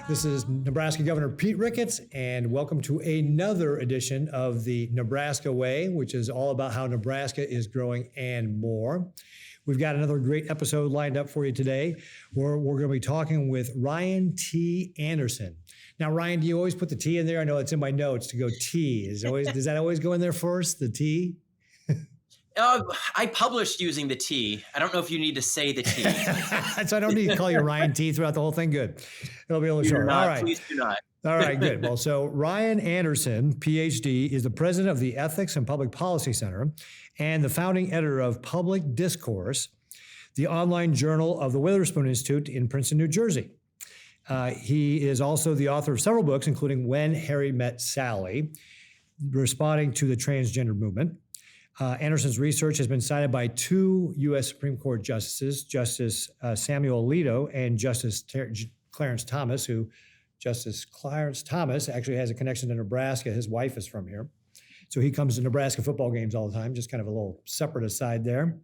This is Nebraska Governor Pete Ricketts, and welcome to another edition of the Nebraska Way, which is all about how Nebraska is growing and more. We've got another great episode lined up for you today, where we're going to be talking with Ryan T. Anderson. Now, Ryan, do you always put the T in there? I know it's in my notes to go T. Does that always go in there first, the T? I published using the T. I don't know if you need to say the T. So I don't need to call you Ryan T throughout the whole thing. Good. It'll be a little short. All right. Please do not. All right, good. Well, so Ryan Anderson, PhD, is the president of the Ethics and Public Policy Center and the founding editor of Public Discourse, the online journal of the Witherspoon Institute in Princeton, New Jersey. He is also the author of several books, including When Harry Met Sally, responding to the transgender movement. Anderson's research has been cited by two U.S. Supreme Court justices, Justice Samuel Alito and Justice Clarence Thomas, Justice Clarence Thomas actually has a connection to Nebraska. His wife is from here. So he comes to Nebraska football games all the time, just kind of a little separate aside there.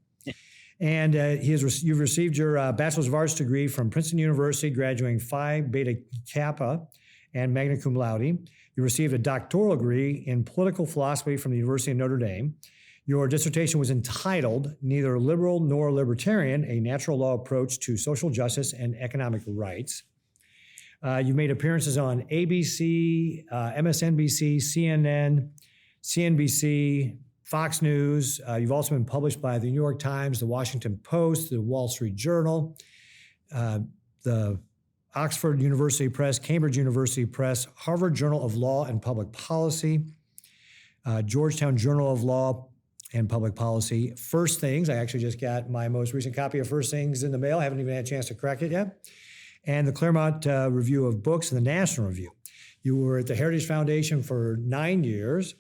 And you've received your Bachelor's of Arts degree from Princeton University, graduating Phi Beta Kappa and magna cum laude. You received a doctoral degree in political philosophy from the University of Notre Dame. Your dissertation was entitled Neither Liberal Nor Libertarian, A Natural Law Approach to Social Justice and Economic Rights. You've made appearances on ABC, MSNBC, CNN, CNBC, Fox News. You've also been published by the New York Times, the Washington Post, the Wall Street Journal, the Oxford University Press, Cambridge University Press, Harvard Journal of Law and Public Policy, Georgetown Journal of Law and Public Policy, First Things. I actually just got my most recent copy of First Things in the mail. I haven't even had a chance to crack it yet. And the Claremont Review of Books and the National Review. You were at the Heritage Foundation for 9 years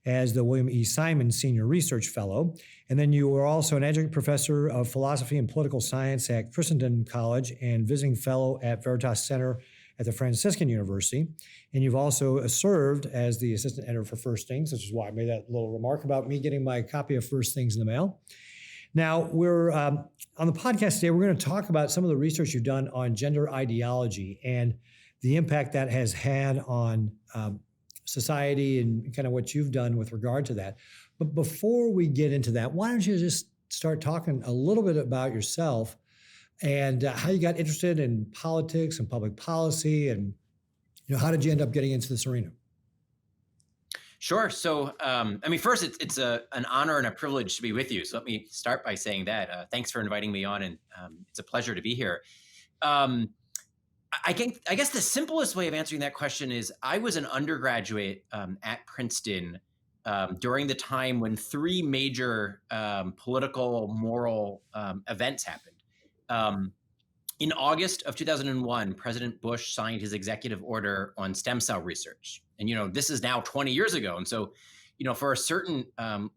as the William E. Simon Senior Research Fellow. And then you were also an adjunct professor of philosophy and political science at Princeton College and visiting fellow at Veritas Center at the Franciscan University. And you've also served as the assistant editor for First Things, which is why I made that little remark about me getting my copy of First Things in the mail. Now, we're on the podcast today, we're going to talk about some of the research you've done on gender ideology and the impact that has had on society and kind of what you've done with regard to that. But before we get into that, why don't you just start talking a little bit about yourself and how you got interested in politics and public policy, and how did you end up getting into this arena? Sure. So, first, it's an honor and a privilege to be with you. So let me start by saying that. Thanks for inviting me on, and it's a pleasure to be here. I guess the simplest way of answering that question is I was an undergraduate at Princeton during the time when three major political, moral events happened. In August of 2001, President Bush signed his executive order on stem cell research. And, this is now 20 years ago. And so, for a certain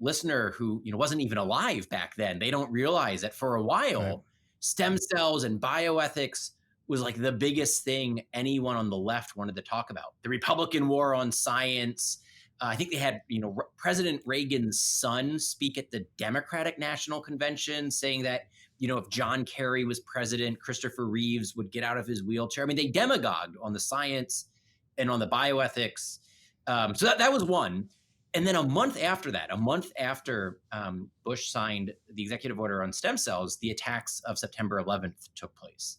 listener who, wasn't even alive back then, they don't realize that for a while, stem cells and bioethics was like the biggest thing anyone on the left wanted to talk about. The Republican war on science. I think they had, President Reagan's son speak at the Democratic National Convention saying that, if John Kerry was president, Christopher Reeves would get out of his wheelchair. I mean, they demagogued on the science and on the bioethics. So that was one. And then a month after Bush signed the executive order on stem cells, the attacks of September 11th took place.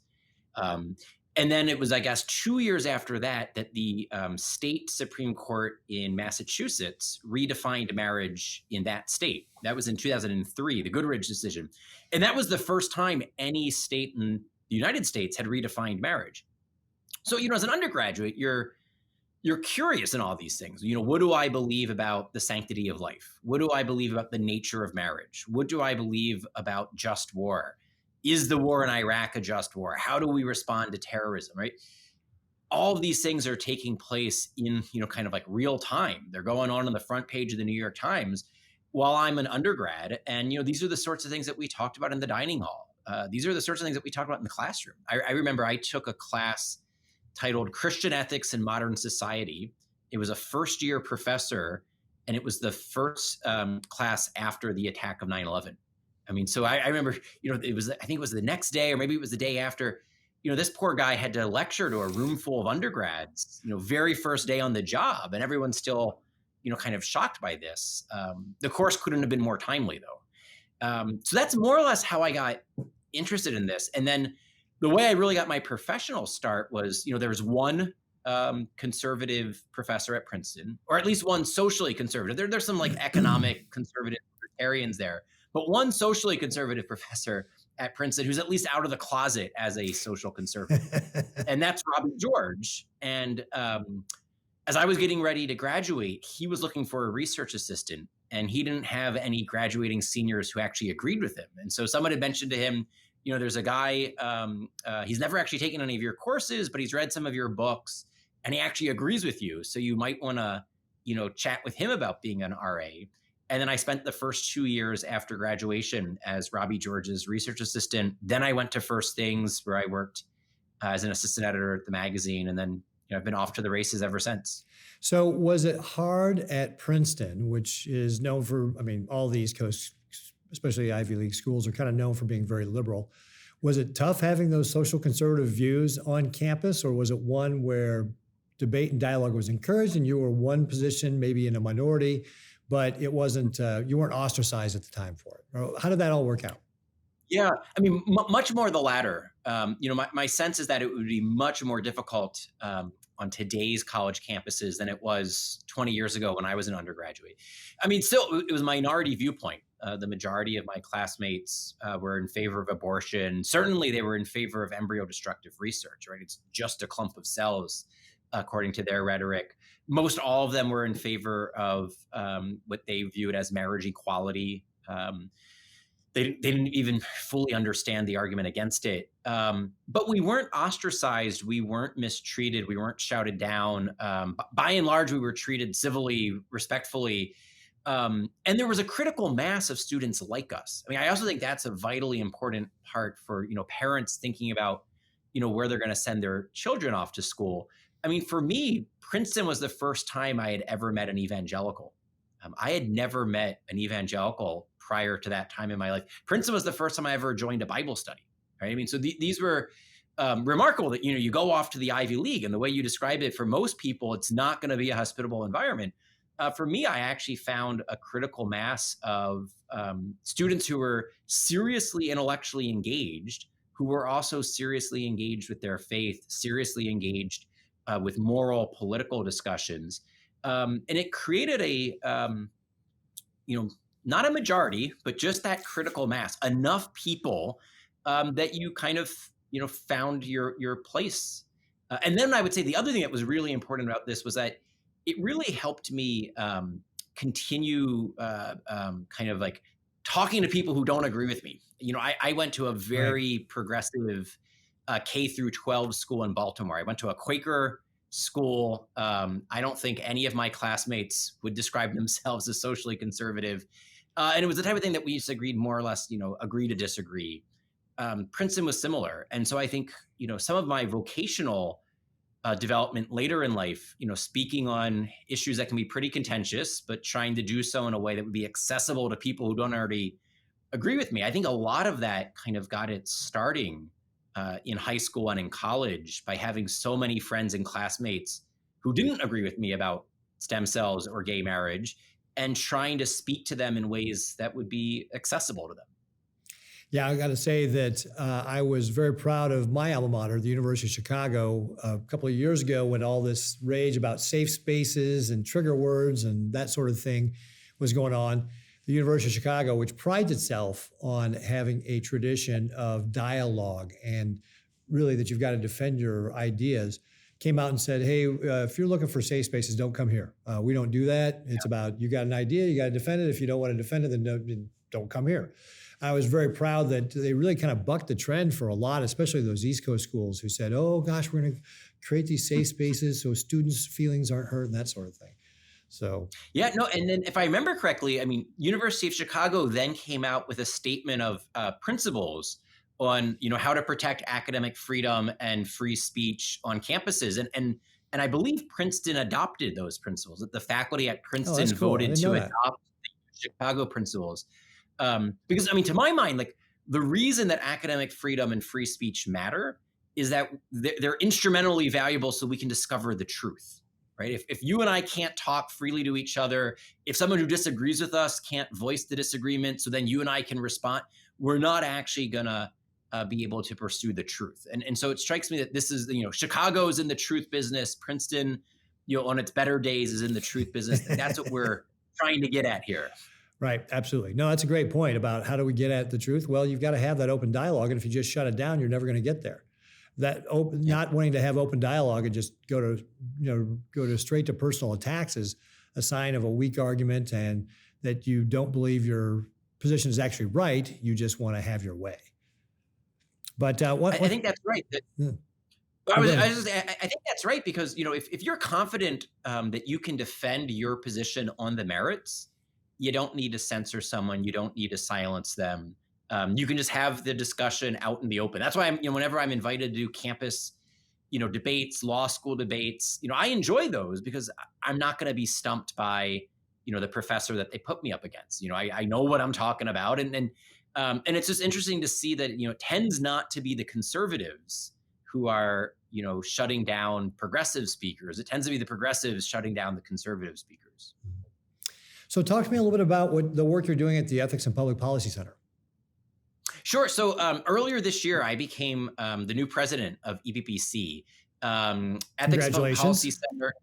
And then it was, I guess, 2 years after that the state Supreme Court in Massachusetts redefined marriage in that state. That was in 2003, the Goodridge decision. And that was the first time any state in the United States had redefined marriage. So, as an undergraduate, you're curious in all these things. What do I believe about the sanctity of life? What do I believe about the nature of marriage? What do I believe about just war? Is the war in Iraq a just war? How do we respond to terrorism, right? All of these things are taking place in, kind of like real time. They're going on the front page of the New York Times while I'm an undergrad. And, these are the sorts of things that we talked about in the dining hall. These are the sorts of things that we talked about in the classroom. I remember I took a class titled Christian Ethics in Modern Society. It was a first-year professor, and it was the first class after the attack of 9/11. I mean, so I remember, I think it was the next day, or maybe it was the day after, this poor guy had to lecture to a room full of undergrads, very first day on the job, and everyone's still, kind of shocked by this. The course couldn't have been more timely, though. So that's more or less how I got interested in this. And then the way I really got my professional start was, there was one conservative professor at Princeton, or at least one socially conservative. There's some like economic conservative libertarians there, but one socially conservative professor at Princeton who's at least out of the closet as a social conservative, and that's Robbie George. And as I was getting ready to graduate, he was looking for a research assistant, and he didn't have any graduating seniors who actually agreed with him. And so someone had mentioned to him, there's a guy, he's never actually taken any of your courses, but he's read some of your books, and he actually agrees with you. So you might want to, chat with him about being an RA. And then I spent the first 2 years after graduation as Robbie George's research assistant. Then I went to First Things, where I worked as an assistant editor at the magazine. And then I've been off to the races ever since. So was it hard at Princeton, which is known for, all the East Coast, especially Ivy League schools, are kind of known for being very liberal. Was it tough having those social conservative views on campus, or was it one where debate and dialogue was encouraged and you were one position, maybe in a minority, but it wasn't, you weren't ostracized at the time for it? Or how did that all work out? Yeah, much more the latter. My sense is that it would be much more difficult on today's college campuses than it was 20 years ago when I was an undergraduate. Still, it was a minority viewpoint. The majority of my classmates were in favor of abortion. Certainly, they were in favor of embryo destructive research, right? It's just a clump of cells, according to their rhetoric. Most all of them were in favor of what they viewed as marriage equality. They didn't even fully understand the argument against it. But we weren't ostracized. We weren't mistreated. We weren't shouted down. By and large, we were treated civilly, respectfully. And there was a critical mass of students like us. I also think that's a vitally important part for, parents thinking about, where they're going to send their children off to school. For me, Princeton was the first time I had ever met an evangelical. I had never met an evangelical prior to that time in my life. Princeton was the first time I ever joined a Bible study, right? So these were remarkable that, you go off to the Ivy League, and the way you described it, for most people, it's not going to be a hospitable environment. For me, I actually found a critical mass of students who were seriously intellectually engaged, who were also seriously engaged with their faith, seriously engaged with moral, political discussions. And it created not a majority, but just that critical mass, enough people that you kind of, found your place. And then I would say the other thing that was really important about this was that it really helped me continue kind of like talking to people who don't agree with me. I went to a very progressive K through 12 school in Baltimore. I went to a Quaker school. I don't think any of my classmates would describe themselves as socially conservative. And it was the type of thing that we just agreed more or less, agree to disagree. Princeton was similar. And so I think, some of my vocational development later in life, speaking on issues that can be pretty contentious, but trying to do so in a way that would be accessible to people who don't already agree with me. I think a lot of that kind of got it starting in high school and in college by having so many friends and classmates who didn't agree with me about stem cells or gay marriage, and trying to speak to them in ways that would be accessible to them. Yeah, I got to say that I was very proud of my alma mater, the University of Chicago, a couple of years ago when all this rage about safe spaces and trigger words and that sort of thing was going on. The University of Chicago, which prides itself on having a tradition of dialogue and really that you've got to defend your ideas, came out and said, hey, if you're looking for safe spaces, don't come here. We don't do that. It's about, you got an idea, you got to defend it. If you don't want to defend it, then don't come here. I was very proud that they really kind of bucked the trend for a lot, especially those East Coast schools who said, oh gosh, we're going to create these safe spaces so students' feelings aren't hurt and that sort of thing. So yeah, no, and then if I remember correctly, University of Chicago then came out with a statement of principles on how to protect academic freedom and free speech on campuses, and I believe Princeton adopted those principles. That the faculty at Princeton voted to adopt the Chicago principles, because to my mind, like the reason that academic freedom and free speech matter is that they're instrumentally valuable so we can discover the truth, right? If you and I can't talk freely to each other, if someone who disagrees with us can't voice the disagreement, so then you and I can respond, we're not actually gonna be able to pursue the truth. And so it strikes me that this is, Chicago's in the truth business, Princeton, on its better days is in the truth business. That's what we're trying to get at here. Right, absolutely. No, that's a great point about how do we get at the truth? Well, you've got to have that open dialogue, and if you just shut it down, you're never going to get there. That not wanting to have open dialogue and just go to straight to personal attacks is a sign of a weak argument, and that you don't believe your position is actually right. You just want to have your way. But I think that's right. Yeah. I think that's right because if you're confident that you can defend your position on the merits, you don't need to censor someone. You don't need to silence them. You can just have the discussion out in the open. That's why whenever I'm invited to do campus, debates, law school debates, I enjoy those because I'm not going to be stumped by, the professor that they put me up against. I know what I'm talking about, and it's just interesting to see that it tends not to be the conservatives who are shutting down progressive speakers. It tends to be the progressives shutting down the conservative speakers. So talk to me a little bit about what the work you're doing at the Ethics and Public Policy Center. Sure. So earlier this year, I became the new president of EPPC, Ethics and Public Policy Center.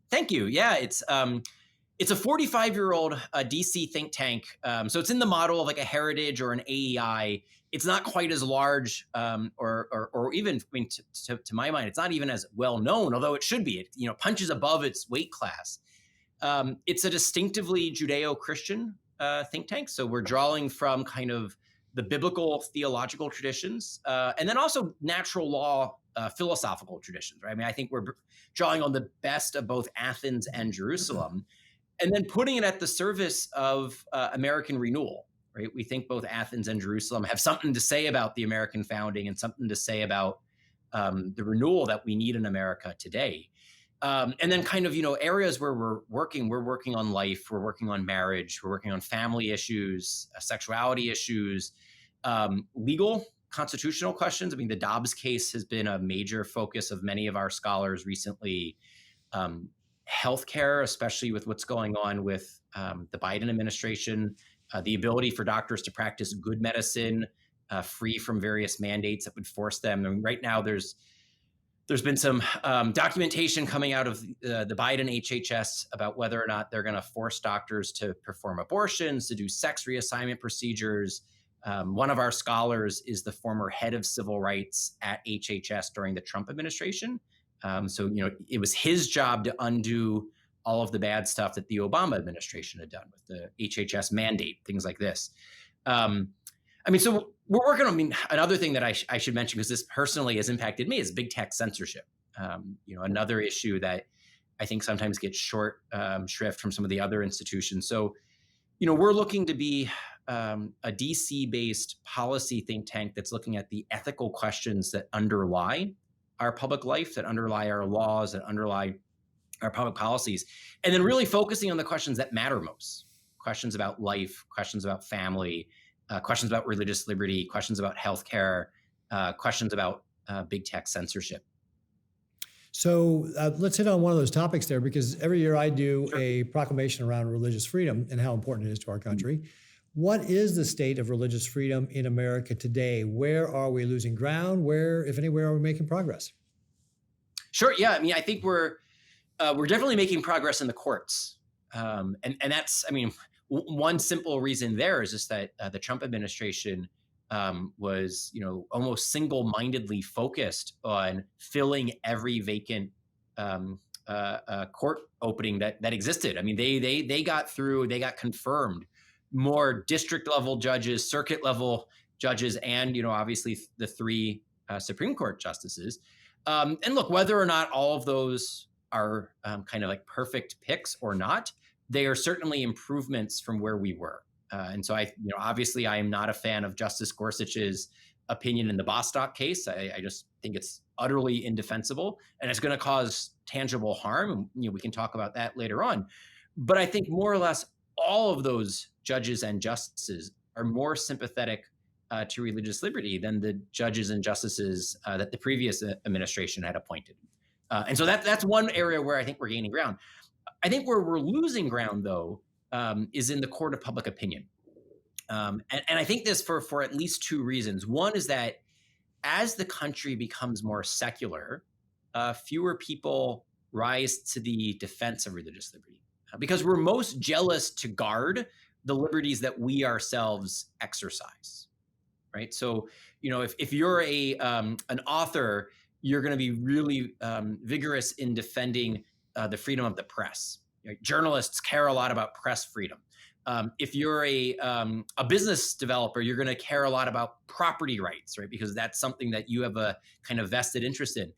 Thank you. Yeah, it's a 45-year-old DC think tank. So it's in the model of like a Heritage or an AEI. It's not quite as large, or even, to my mind, it's not even as well known, although it should be. It punches above its weight class. It's a distinctively Judeo-Christian think tank. So we're drawing from kind of the biblical theological traditions, and then also natural law philosophical traditions, right? I think we're drawing on the best of both Athens and Jerusalem, and then putting it at the service of American renewal, right? We think both Athens and Jerusalem have something to say about the American founding and something to say about the renewal that we need in America today. And then kind of, areas where we're working on life, we're working on marriage, we're working on family issues, sexuality issues, legal, constitutional questions. The Dobbs case has been a major focus of many of our scholars recently. Healthcare, especially with what's going on with the Biden administration, the ability for doctors to practice good medicine, free from various mandates that would force them. Right now, there's been some documentation coming out of the Biden HHS about whether or not they're going to force doctors to perform abortions, to do sex reassignment procedures. One of our scholars is the former head of civil rights at HHS during the Trump administration. So it was his job to undo all of the bad stuff that the Obama administration had done with the HHS mandate, things like this. So we're working on, another thing that I should mention, because this personally has impacted me, is big tech censorship. Another issue that I think sometimes gets short shrift from some of the other institutions. So, we're looking to be a DC-based policy think tank that's looking at the ethical questions that underlie our public life, that underlie our laws, that underlie our public policies, and then really focusing on the questions that matter most. Questions about life, questions about family, questions about religious liberty, questions about healthcare, questions about big tech censorship. So let's hit on one of those topics there, because every year I do a proclamation around religious freedom and how important it is to our country. What is the state of religious freedom in America today? Where are we losing ground? Where, if anywhere, are we making progress? Sure. Yeah. I think we're definitely making progress in the courts, and that's one simple reason there is just that the Trump administration was almost single-mindedly focused on filling every vacant court opening that existed. They got confirmed more district level judges, circuit level judges, and obviously the three Supreme Court justices. And look, whether or not all of those are kind of like perfect picks or not, they are certainly improvements from where we were. And so obviously I am not a fan of Justice Gorsuch's opinion in the Bostock case. I just think it's utterly indefensible and it's going to cause tangible harm. And we can talk about that later on. But I think more or less all of those judges and justices are more sympathetic to religious liberty than the judges and justices that the previous administration had appointed. And so that's one area where I think we're gaining ground. I think where we're losing ground, though, is in the court of public opinion. And I think this for at least two reasons. One is that as the country becomes more secular, fewer people rise to the defense of religious liberty because we're most jealous to guard the liberties that we ourselves exercise, right? So, if you're an author, you're going to be really vigorous in defending the freedom of the press. Journalists care a lot about press freedom. If you're a business developer, you're going to care a lot about property rights, right? Because that's something that you have a kind of vested interest in.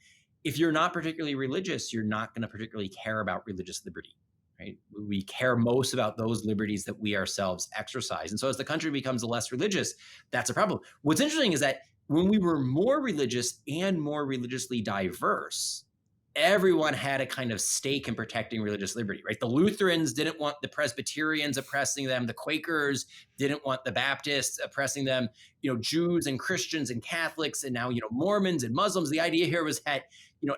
If you're not particularly religious, you're not going to particularly care about religious liberty, right? We care most about those liberties that we ourselves exercise. And so as the country becomes less religious, that's a problem. What's interesting is that when we were more religious and more religiously diverse, everyone had a kind of stake in protecting religious liberty, right? The Lutherans didn't want the Presbyterians oppressing them. The Quakers didn't want the Baptists oppressing them. Jews and Christians and Catholics and now, Mormons and Muslims. The idea here was that,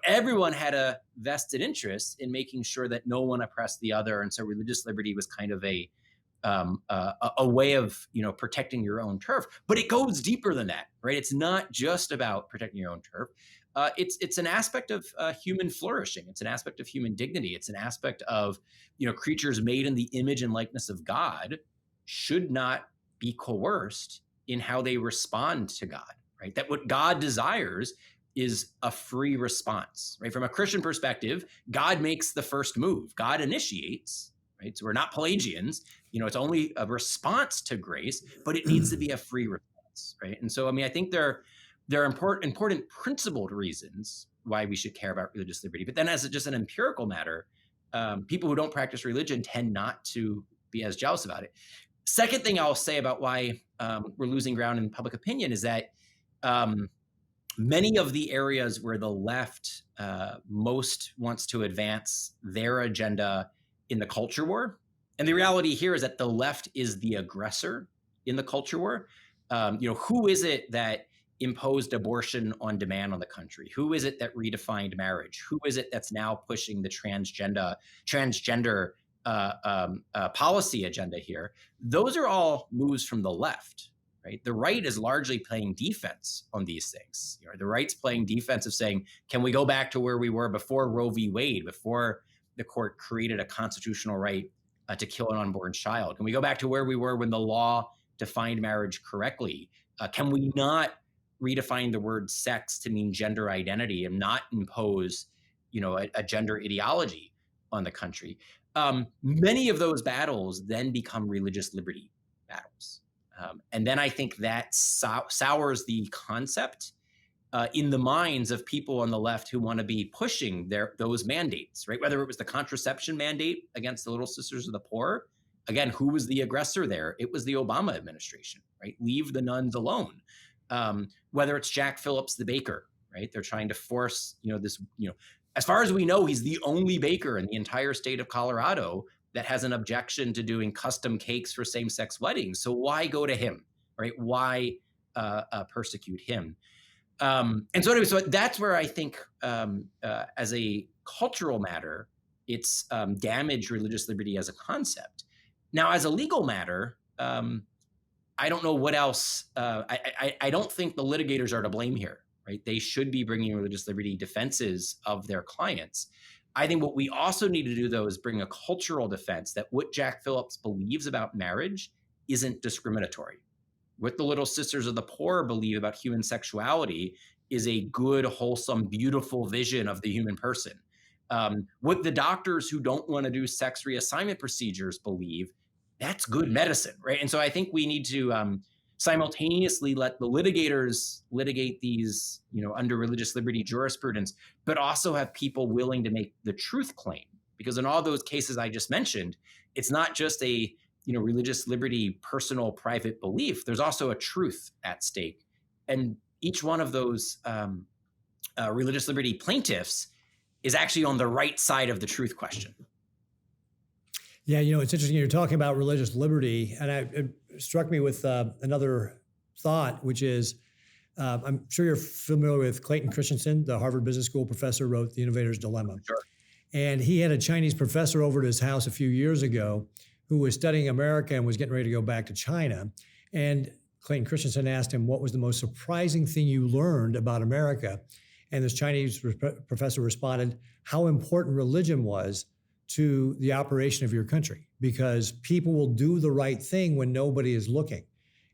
everyone had a vested interest in making sure that no one oppressed the other. And so religious liberty was kind of a way of, protecting your own turf. But it goes deeper than that, right? It's not just about protecting your own turf. It's an aspect of human flourishing. It's an aspect of human dignity. It's an aspect of, creatures made in the image and likeness of God should not be coerced in how they respond to God, right? That what God desires is a free response, right? From a Christian perspective, God makes the first move. God initiates, right? So we're not Pelagians. It's only a response to grace, but it needs to be a free response, right? And so, I think there are important principled reasons why we should care about religious liberty. But then as just an empirical matter, people who don't practice religion tend not to be as jealous about it. Second thing I'll say about why we're losing ground in public opinion is that many of the areas where the left most wants to advance their agenda in the culture war, and the reality here is that the left is the aggressor in the culture war. Who is it that imposed abortion on demand on the country? Who is it that redefined marriage? Who is it that's now pushing the transgender policy agenda here? Those are all moves from the left, right? The right is largely playing defense on these things. The right's playing defense of saying, can we go back to where we were before Roe v. Wade, before the court created a constitutional right to kill an unborn child? Can we go back to where we were when the law defined marriage correctly? Can we not redefine the word sex to mean gender identity and not impose, a gender ideology on the country? Many of those battles then become religious liberty battles. And then I think that sours the concept in the minds of people on the left who want to be pushing those mandates, right? Whether it was the contraception mandate against the Little Sisters of the Poor. Again, who was the aggressor there? It was the Obama administration, right? Leave the nuns alone. Whether it's Jack Phillips, the baker, right? They're trying to force, as far as we know, he's the only baker in the entire state of Colorado that has an objection to doing custom cakes for same-sex weddings. So why go to him, right? Why persecute him? And so anyway, so that's where I think as a cultural matter, it's damaged religious liberty as a concept. Now, as a legal matter, I don't know what else. I don't think the litigators are to blame here, right? They should be bringing religious liberty defenses of their clients. I think what we also need to do, though, is bring a cultural defense that what Jack Phillips believes about marriage isn't discriminatory. What the Little Sisters of the Poor believe about human sexuality is a good, wholesome, beautiful vision of the human person. What the doctors who don't want to do sex reassignment procedures believe, that's good medicine, right? And so I think we need to simultaneously let the litigators litigate these, under religious liberty jurisprudence, but also have people willing to make the truth claim. Because in all those cases I just mentioned, it's not just a religious liberty, personal, private belief. There's also a truth at stake. And each one of those religious liberty plaintiffs is actually on the right side of the truth question. Yeah, it's interesting. You're talking about religious liberty, and it struck me with another thought, which is, I'm sure you're familiar with Clayton Christensen, the Harvard Business School professor, wrote The Innovator's Dilemma. Sure. And he had a Chinese professor over at his house a few years ago who was studying America and was getting ready to go back to China. And Clayton Christensen asked him, what was the most surprising thing you learned about America? And this Chinese professor responded, how important religion was to the operation of your country, because people will do the right thing when nobody is looking.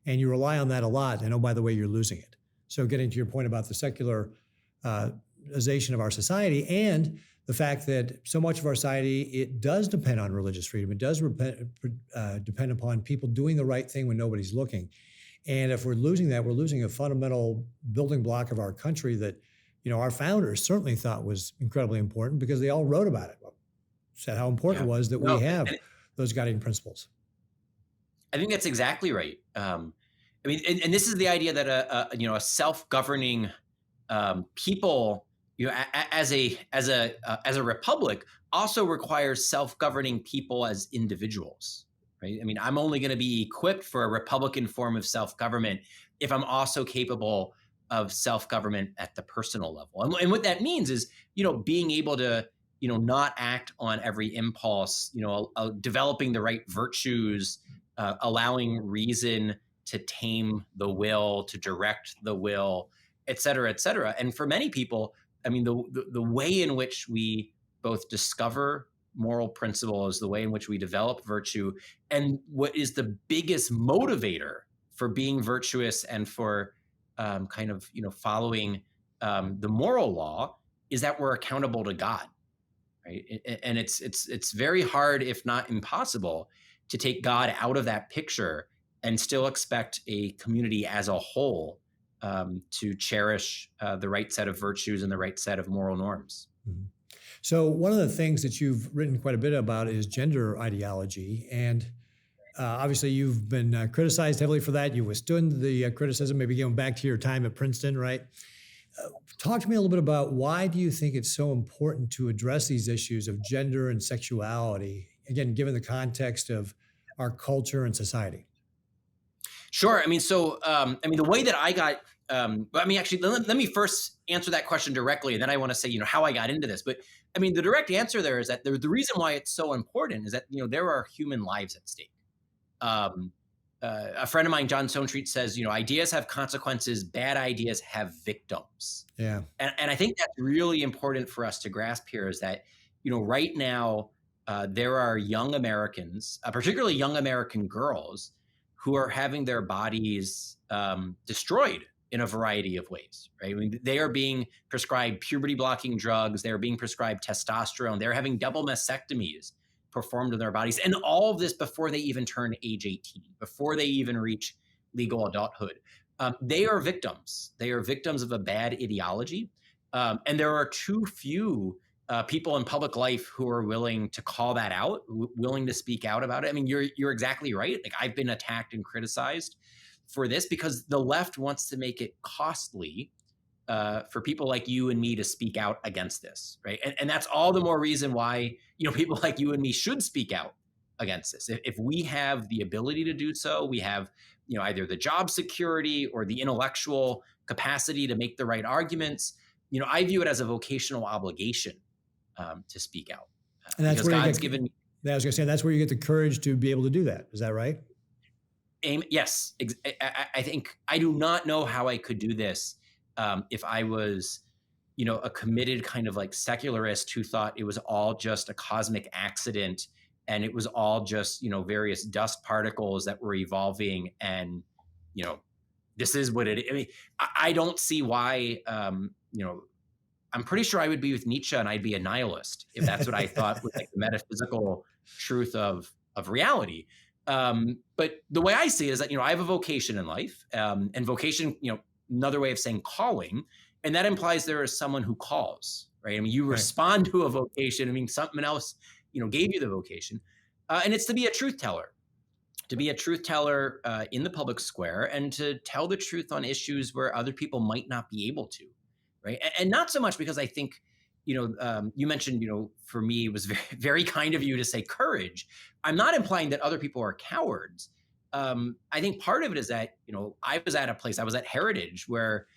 And you rely on that a lot. And oh, by the way, you're losing it. So getting to your point about the secularization of our society and the fact that so much of our society, it does depend on religious freedom. It does depend upon people doing the right thing when nobody's looking. And if we're losing that, we're losing a fundamental building block of our country that, our founders certainly thought was incredibly important, because they all wrote about it, said how important it was that we have those guiding principles. I think that's exactly right. And this is the idea that a self-governing people, as a republic, also requires self-governing people as individuals, right? I mean, I'm only going to be equipped for a Republican form of self-government if I'm also capable of self-government at the personal level. And what that means is, being able to, not act on every impulse, developing the right virtues, allowing reason to tame the will, to direct the will, et cetera, et cetera. And for many people, I mean, the way in which we both discover moral principles, the way in which we develop virtue, and what is the biggest motivator for being virtuous and for following the moral law, is that we're accountable to God, right? And it's very hard, if not impossible, to take God out of that picture and still expect a community as a whole to cherish the right set of virtues and the right set of moral norms. Mm-hmm. So one of the things that you've written quite a bit about is gender ideology. And obviously you've been criticized heavily for that. You withstood the criticism, maybe going back to your time at Princeton, right? Talk to me a little bit about, why do you think it's so important to address these issues of gender and sexuality, again, given the context of our culture and society? Sure. The way that I got, actually, let me first answer that question directly, and then I want to say, how I got into this. But the direct answer there is that the reason why it's so important is that, there are human lives at stake. A friend of mine, John Sonetreat, says, ideas have consequences, bad ideas have victims. Yeah. And I think that's really important for us to grasp here, is that, right now, there are young Americans, particularly young American girls, who are having their bodies destroyed in a variety of ways, right? They are being prescribed puberty-blocking drugs. They're being prescribed testosterone. They're having double mastectomies performed in their bodies. And all of this before they even turn age 18, before they even reach legal adulthood. They are victims. They are victims of a bad ideology. And there are too few people in public life who are willing to call that out, willing to speak out about it. You're exactly right. Like, I've been attacked and criticized for this because the left wants to make it costly for people like you and me to speak out against this, right? And that's all the more reason why, people like you and me should speak out against this. If we have the ability to do so, we have, either the job security or the intellectual capacity to make the right arguments. I view it as a vocational obligation to speak out. And that's where God's given me. I was going to say, that's where you get the courage to be able to do that. Is that right? Yes. I think I do not know how I could do this if I was, a committed kind of like secularist who thought it was all just a cosmic accident and it was all just, various dust particles that were evolving and, this is what it is. I don't see why, I'm pretty sure I would be with Nietzsche and I'd be a nihilist if that's what I thought was like the metaphysical truth of reality. But the way I see it is that, I have a vocation in life, and vocation, another way of saying calling, and that implies there is someone who calls, right? You respond to a vocation. Something else, gave you the vocation, and it's to be a truth teller, in the public square and to tell the truth on issues where other people might not be able to, right? And not so much because I think, you mentioned, for me, it was very, very kind of you to say courage. I'm not implying that other people are cowards. I think part of it is that, I was at a place, I was at Heritage where,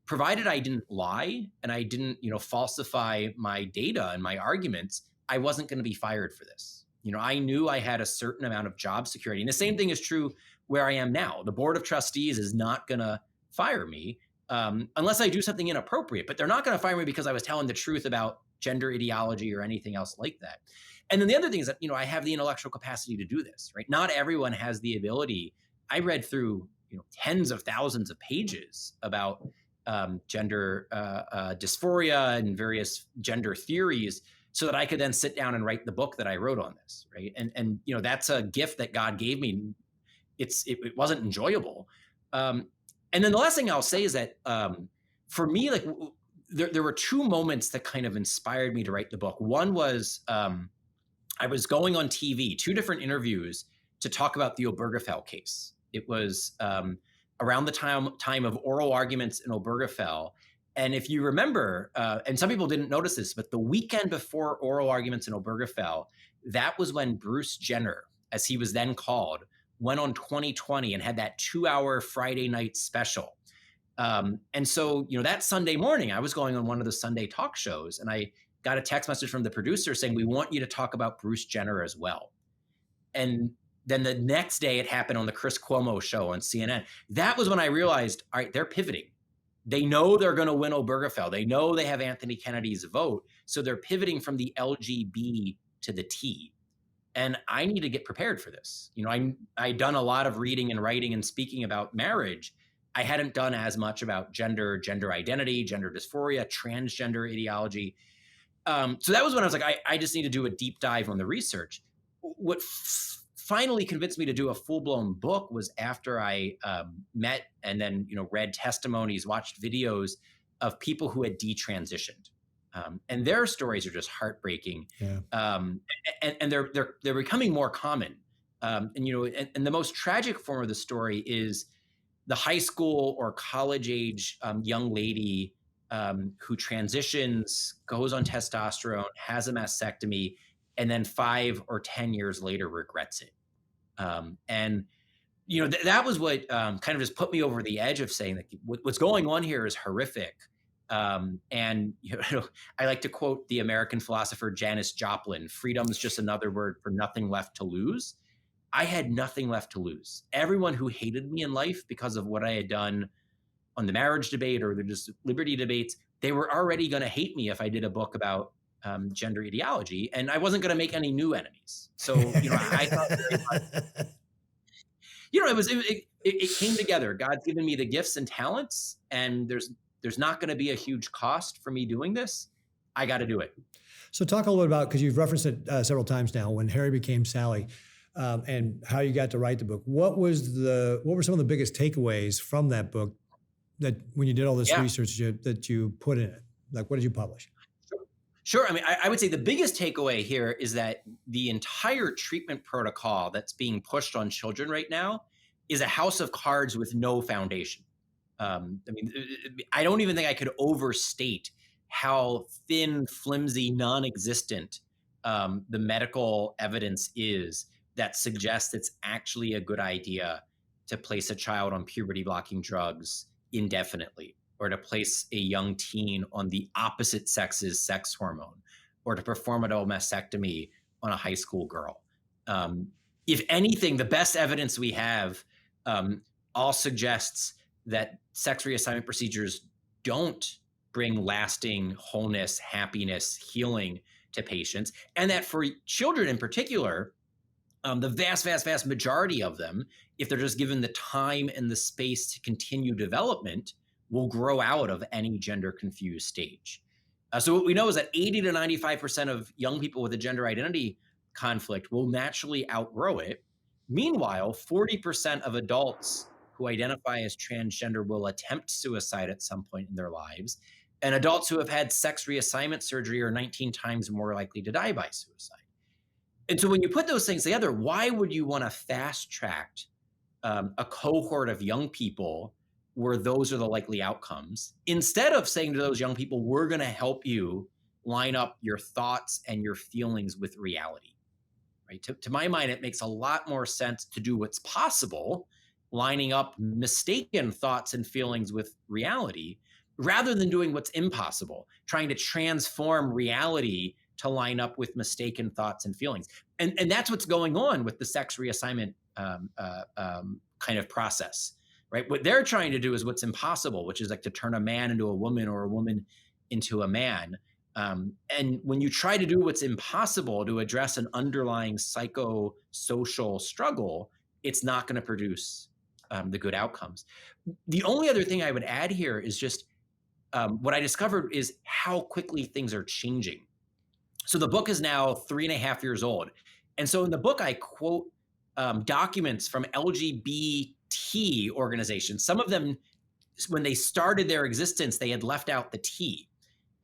provided I didn't lie and I didn't, falsify my data and my arguments, I wasn't going to be fired for this. I knew I had a certain amount of job security. And the same thing is true where I am now. The board of trustees is not going to fire me unless I do something inappropriate, but they're not going to fire me because I was telling the truth about gender ideology or anything else like that. And then the other thing is that, I have the intellectual capacity to do this, right? Not everyone has the ability. I read through, tens of thousands of pages about gender dysphoria and various gender theories so that I could then sit down and write the book that I wrote on this, right? And that's a gift that God gave me. It wasn't enjoyable. And then the last thing I'll say is that for me, like there were two moments that kind of inspired me to write the book. One was I was going on TV, two different interviews to talk about the Obergefell case. It was around the time of oral arguments in Obergefell. And if you remember, and some people didn't notice this, but the weekend before oral arguments in Obergefell, that was when Bruce Jenner, as he was then called, went on 2020 and had that 2-hour Friday night special. And so, that Sunday morning, I was going on one of the Sunday talk shows, and I got a text message from the producer saying, we want you to talk about Bruce Jenner as well. And then the next day it happened on the Chris Cuomo show on CNN. That was when I realized, all right, they're pivoting. They know they're going to win Obergefell. They know they have Anthony Kennedy's vote. So they're pivoting from the LGB to the T. And I need to get prepared for this. I'd done a lot of reading and writing and speaking about marriage. I hadn't done as much about gender identity, gender dysphoria, transgender ideology. So that was when I was like, I just need to do a deep dive on the research. What finally convinced me to do a full-blown book was after I met and then read testimonies, watched videos of people who had detransitioned, and their stories are just heartbreaking. Yeah. And they're becoming more common. And the most tragic form of the story is the high school or college age young lady who transitions, goes on testosterone, has a mastectomy, and then 5 or 10 years later regrets it. And that was what kind of just put me over the edge of saying that what's going on here is horrific. And I like to quote the American philosopher Janis Joplin: "Freedom's just another word for nothing left to lose." I had nothing left to lose. Everyone who hated me in life because of what I had done on the marriage debate or the liberty debates, they were already going to hate me if I did a book about gender ideology, and I wasn't going to make any new enemies. So, I thought very much, it came together. God's given me the gifts and talents, and there's not going to be a huge cost for me doing this. I got to do it. So talk a little bit about, because you've referenced it several times now, when Harry became Sally, and how you got to write the book. What were some of the biggest takeaways from that book that when you did all this research that you put in it? Like, what did you publish? Sure. I mean, I would say the biggest takeaway here is that the entire treatment protocol that's being pushed on children right now is a house of cards with no foundation. I don't even think I could overstate how thin, flimsy, non-existent the medical evidence is that suggests it's actually a good idea to place a child on puberty-blocking drugs indefinitely, or to place a young teen on the opposite sex's sex hormone, or to perform a mastectomy on a high school girl. If anything, the best evidence we have all suggests that sex reassignment procedures don't bring lasting wholeness, happiness, healing to patients, and that for children in particular, the vast, vast, vast majority of them, if they're just given the time and the space to continue development, will grow out of any gender confused stage. So what we know is that 80 to 95% of young people with a gender identity conflict will naturally outgrow it. Meanwhile, 40% of adults who identify as transgender will attempt suicide at some point in their lives. And adults who have had sex reassignment surgery are 19 times more likely to die by suicide. And so when you put those things together, why would you want to fast track a cohort of young people where those are the likely outcomes, instead of saying to those young people, we're going to help you line up your thoughts and your feelings with reality, right? To my mind, it makes a lot more sense to do what's possible, lining up mistaken thoughts and feelings with reality, rather than doing what's impossible, trying to transform reality to line up with mistaken thoughts and feelings. And that's what's going on with the sex reassignment kind of process, right? What they're trying to do is what's impossible, which is like to turn a man into a woman or a woman into a man. And when you try to do what's impossible to address an underlying psychosocial struggle, it's not going to produce the good outcomes. The only other thing I would add here is just what I discovered is how quickly things are changing. So the book is now 3.5 years old. And so in the book, I quote documents from LGBT organizations. Some of them, when they started their existence, they had left out the T.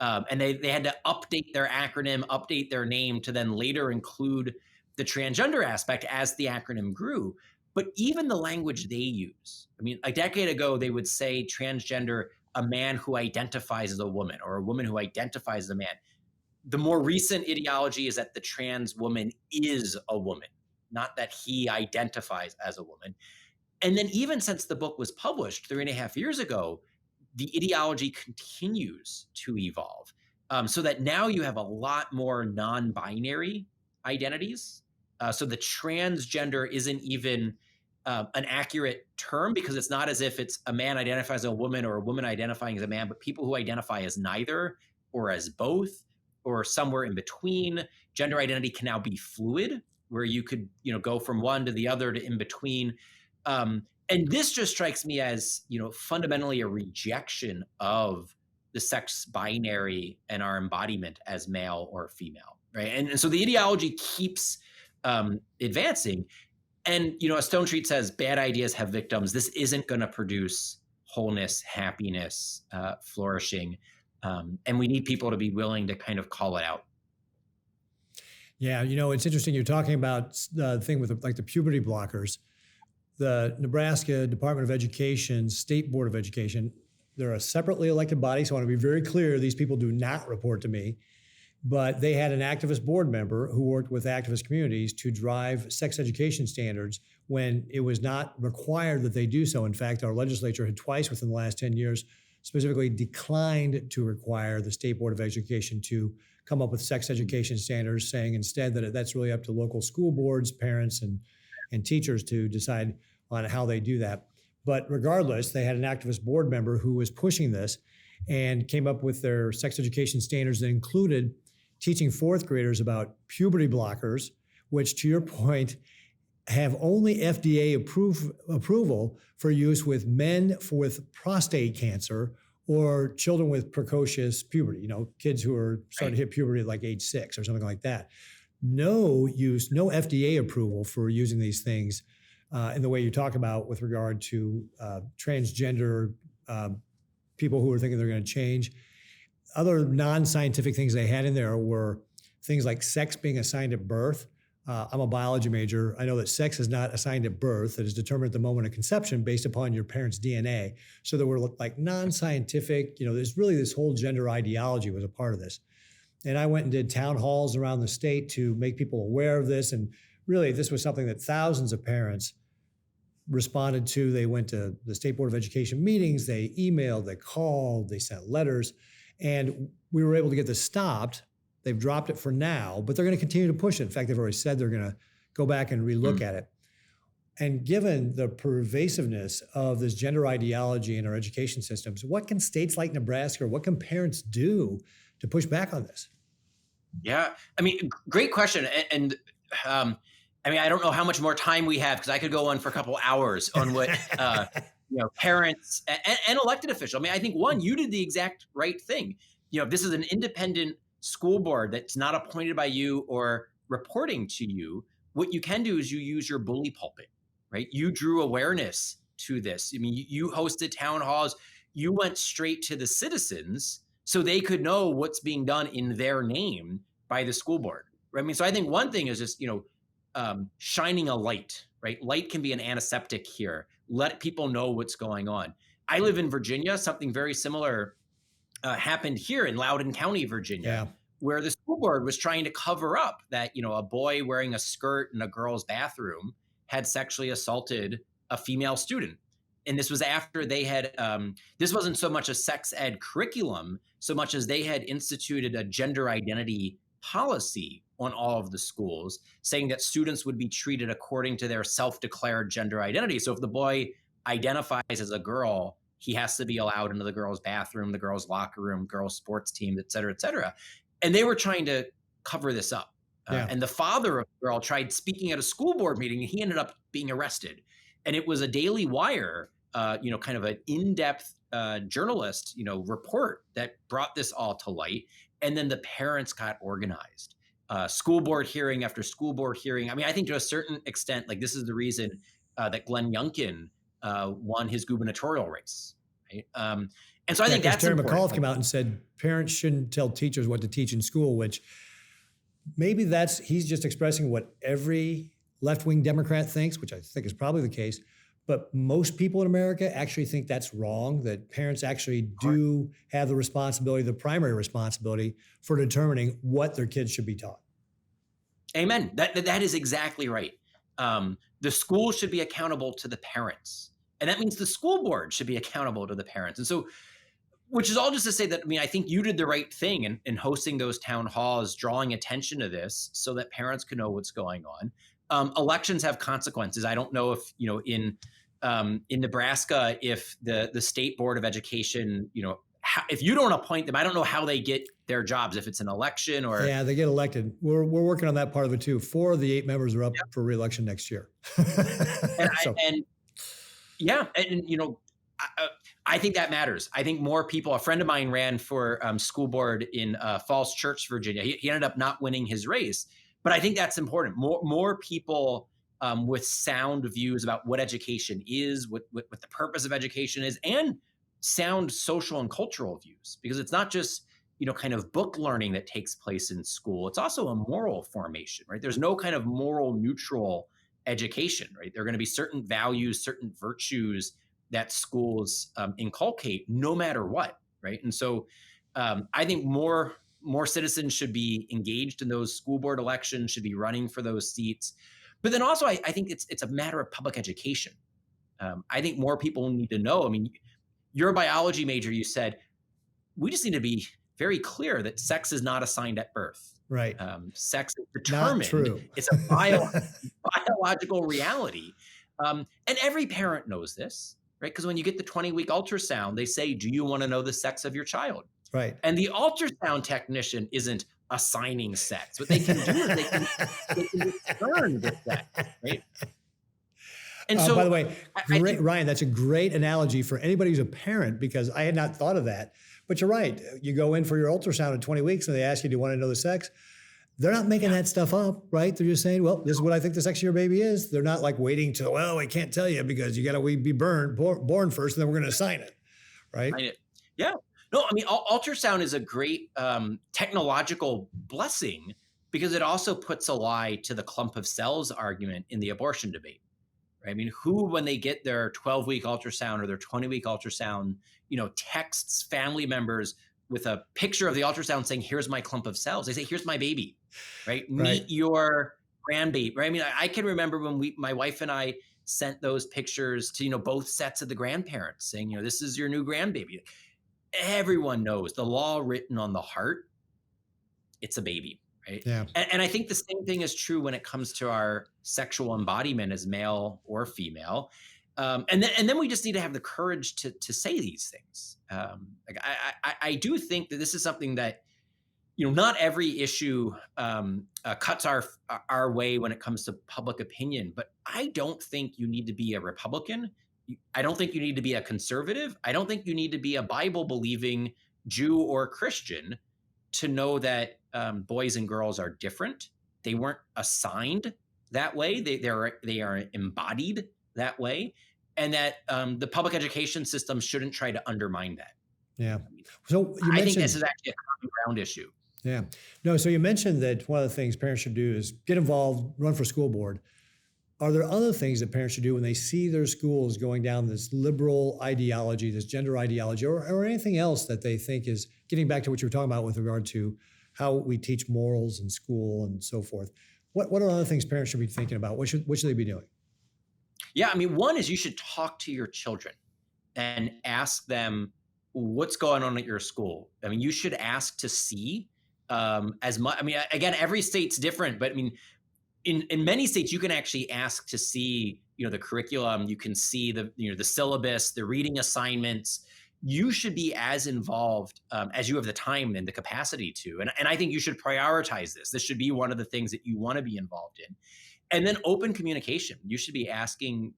And they had to update their acronym, update their name to then later include the transgender aspect as the acronym grew. But even the language they use, I mean, a decade ago, they would say transgender, a man who identifies as a woman, or a woman who identifies as a man. The more recent ideology is that the trans woman is a woman, not that he identifies as a woman. And then even since the book was published 3.5 years ago, the ideology continues to evolve, so that now you have a lot more non-binary identities. So the transgender isn't even an accurate term, because it's not as if it's a man identifies as a woman or a woman identifying as a man, but people who identify as neither or as both or somewhere in between. Gender identity can now be fluid, where you could, go from one to the other to in between. And this just strikes me as, fundamentally a rejection of the sex binary and our embodiment as male or female, right? And so the ideology keeps advancing. And, as Stone Street says, bad ideas have victims. This isn't going to produce wholeness, happiness, flourishing. And we need people to be willing to kind of call it out. Yeah, it's interesting. You're talking about the thing with the puberty blockers. The Nebraska Department of Education, State Board of Education, they're a separately elected body, so I want to be very clear, these people do not report to me, but they had an activist board member who worked with activist communities to drive sex education standards when it was not required that they do so. In fact, our legislature had twice within the last 10 years specifically declined to require the State Board of Education to come up with sex education standards, saying instead that that's really up to local school boards, parents, and teachers to decide on how they do that. But regardless, they had an activist board member who was pushing this and came up with their sex education standards that included teaching fourth graders about puberty blockers, which, to your point, have only FDA approval for use with men with prostate cancer or children with precocious puberty, kids who are starting to hit puberty at like age 6 or something like that. No FDA approval for using these things in the way you talk about with regard to transgender people who are thinking they're going to change. Other non-scientific things they had in there were things like sex being assigned at birth. I'm a biology major. I know that sex is not assigned at birth. It is determined at the moment of conception based upon your parents' DNA. So there were like non-scientific, there's really this whole gender ideology was a part of this. And I went and did town halls around the state to make people aware of this. And really, this was something that thousands of parents responded to. They went to the State Board of Education meetings, they emailed, they called, they sent letters, and we were able to get this stopped. They've dropped it for now, but they're going to continue to push it. In fact, they've already said they're going to go back and relook at it. And given the pervasiveness of this gender ideology in our education systems, what can states like Nebraska, or what can parents do to push back on this? Yeah, I mean, great question. And I don't know how much more time we have, because I could go on for a couple hours on what parents and elected officials. I mean, I think you did the exact right thing. This is an independent school board that's not appointed by you or reporting to you. What you can do is you use your bully pulpit, right? You drew awareness to this. I mean, you hosted town halls. You went straight to the citizens so they could know what's being done in their name by the school board. Right? I mean, so I think one thing is just, shining a light, right? Light can be an antiseptic here. Let people know what's going on. I live in Virginia. Something very similar happened here in Loudoun County, Virginia, where the school board was trying to cover up that, a boy wearing a skirt in a girl's bathroom had sexually assaulted a female student. And this was after they had, this wasn't so much a sex ed curriculum, so much as they had instituted a gender identity policy on all of the schools, saying that students would be treated according to their self-declared gender identity. So if the boy identifies as a girl, he has to be allowed into the girls' bathroom, the girls' locker room, girls' sports team, et cetera, et cetera. And they were trying to cover this up. And the father of the girl tried speaking at a school board meeting, and he ended up being arrested. And it was a Daily Wire, kind of an in-depth journalist, report that brought this all to light. And then the parents got organized. School board hearing after school board hearing. I mean, I think to a certain extent, like this is the reason that Glenn Youngkin won his gubernatorial race. Right? And so I think that's Terry important. McAuliffe came out and said parents shouldn't tell teachers what to teach in school, which maybe he's just expressing what every left-wing Democrat thinks, which I think is probably the case. But most people in America actually think that's wrong, that parents actually do have the responsibility, the primary responsibility for determining what their kids should be taught. Amen. That is exactly right. The school should be accountable to the parents. And that means the school board should be accountable to the parents. And so, which is all just to say that, I think you did the right thing in hosting those town halls, drawing attention to this so that parents can know what's going on. Elections have consequences. I don't know if, in Nebraska, if the state board of education, if you don't appoint them, I don't know how they get their jobs, if it's an election or. Yeah, they get elected. We're working on that part of it too. 4 of the 8 members are up for re-election next year. I think that matters. I think more people, a friend of mine ran for school board in Falls Church, Virginia. He ended up not winning his race, but I think that's important. More people with sound views about what education is, what the purpose of education is, and sound social and cultural views, because it's not just, kind of book learning that takes place in school. It's also a moral formation, right? There's no kind of moral neutral education, right? There are going to be certain values, certain virtues that schools inculcate no matter what, right? And so I think more citizens should be engaged in those school board elections, should be running for those seats. But then also, I think it's a matter of public education. I think more people need to know. You're a biology major. You said, we just need to be very clear that sex is not assigned at birth. Right. Sex is determined. Not true. It's a biological reality. And every parent knows this, right? Because when you get the 20-week ultrasound, they say, do you want to know the sex of your child? Right. And the ultrasound technician isn't assigning sex. What they can do is they can discern the sex, right? And so, by the way, Ryan, that's a great analogy for anybody who's a parent, because I had not thought of that. But you're right. You go in for your ultrasound in 20 weeks and they ask you, do you want to know the sex? They're not making that stuff up, right? They're just saying, well, this is what I think the sex of your baby is. They're not like waiting till, well, we can't tell you because you got to be born first, and then we're going to assign it, right? Yeah. No, ultrasound is a great technological blessing, because it also puts a lie to the clump of cells argument in the abortion debate. Right? Who, when they get their 12-week ultrasound or their 20-week ultrasound, texts family members with a picture of the ultrasound saying, here's my clump of cells. They say, here's my baby, right? Meet your grandbaby, right? I can remember when my wife and I sent those pictures to, both sets of the grandparents saying, this is your new grandbaby. Everyone knows the law written on the heart, it's a baby, right? Yeah. And I think the same thing is true when it comes to our sexual embodiment as male or female. And then we just need to have the courage to say these things. I do think that this is something that, not every issue cuts our way when it comes to public opinion, but I don't think you need to be a Republican. I don't think you need to be a conservative. I don't think you need to be a Bible-believing Jew or Christian to know that boys and girls are different. They weren't assigned that way. They are embodied that way, and that the public education system shouldn't try to undermine that. Yeah. So I think this is actually a common ground issue. Yeah. No, so you mentioned that one of the things parents should do is get involved, run for school board. Are there other things that parents should do when they see their schools going down this liberal ideology, this gender ideology, or anything else that they think is getting back to what you were talking about with regard to how we teach morals in school and so forth. What are other things parents should be thinking about? What should they be doing? Yeah, I mean, one is you should talk to your children and ask them what's going on at your school. I mean, you should ask to see as much. I mean, again, every state's different, but I mean, in many states, you can actually ask to see, the curriculum. You can see the syllabus, the reading assignments. You should be as involved as you have the time and the capacity to. And I think you should prioritize this. This should be one of the things that you want to be involved in. And then open communication. You should be asking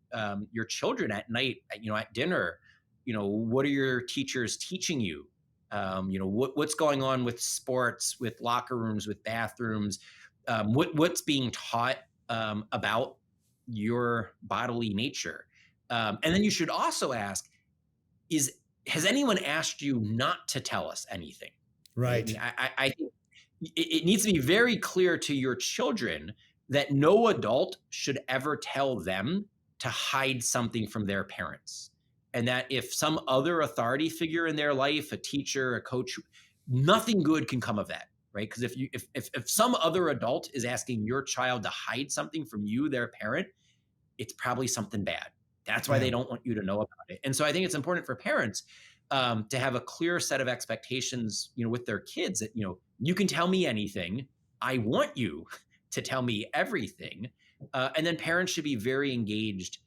your children at night, at dinner, what are your teachers teaching you? What's going on with sports, with locker rooms, with bathrooms, what's being taught about your bodily nature. And then you should also ask, has anyone asked you not to tell us anything? Right. I mean, I think it needs to be very clear to your children that no adult should ever tell them to hide something from their parents. And that if some other authority figure in their life, a teacher, a coach, nothing good can come of that, right? Because if some other adult is asking your child to hide something from you, their parent, it's probably something bad. That's why they don't want you to know about it. And so I think it's important for parents to have a clear set of expectations, with their kids that, you can tell me anything. I want you to tell me everything. And then parents should be very engaged.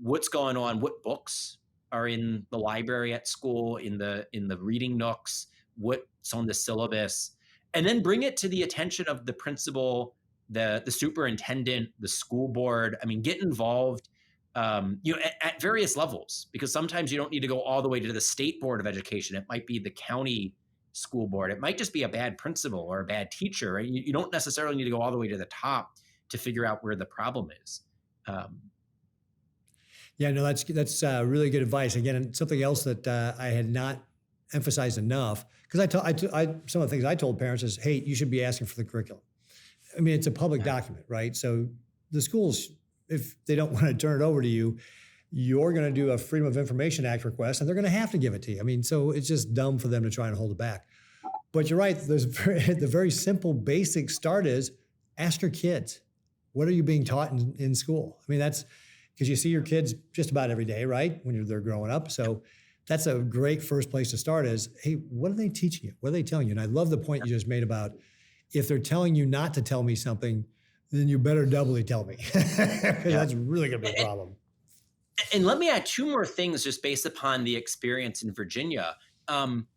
What's going on? What books are in the library at school, in the reading nooks? What's on the syllabus? And then bring it to the attention of the principal, the superintendent, the school board. I mean, get involved, at various levels, because sometimes you don't need to go all the way to the state board of education. It might be the county school board. It might just be a bad principal or a bad teacher, right? You don't necessarily need to go all the way to the top to figure out where the problem is. Yeah, no, that's really good advice. Again, and something else that I had not emphasized enough, because some of the things I told parents is, hey, you should be asking for the curriculum. I mean, it's a public document, right? So the schools, if they don't want to turn it over to you, you're going to do a Freedom of Information Act request, and they're going to have to give it to you. I mean, so it's just dumb for them to try and hold it back. But you're right. The very simple, basic start is ask your kids, what are you being taught in school? I mean, that's because you see your kids just about every day, right? When they're growing up. So that's a great first place to start is, hey, what are they teaching you? What are they telling you? And I love the point you just made about if they're telling you not to tell me something, then you better doubly tell me. That's really going to be a problem. And let me add two more things just based upon the experience in Virginia.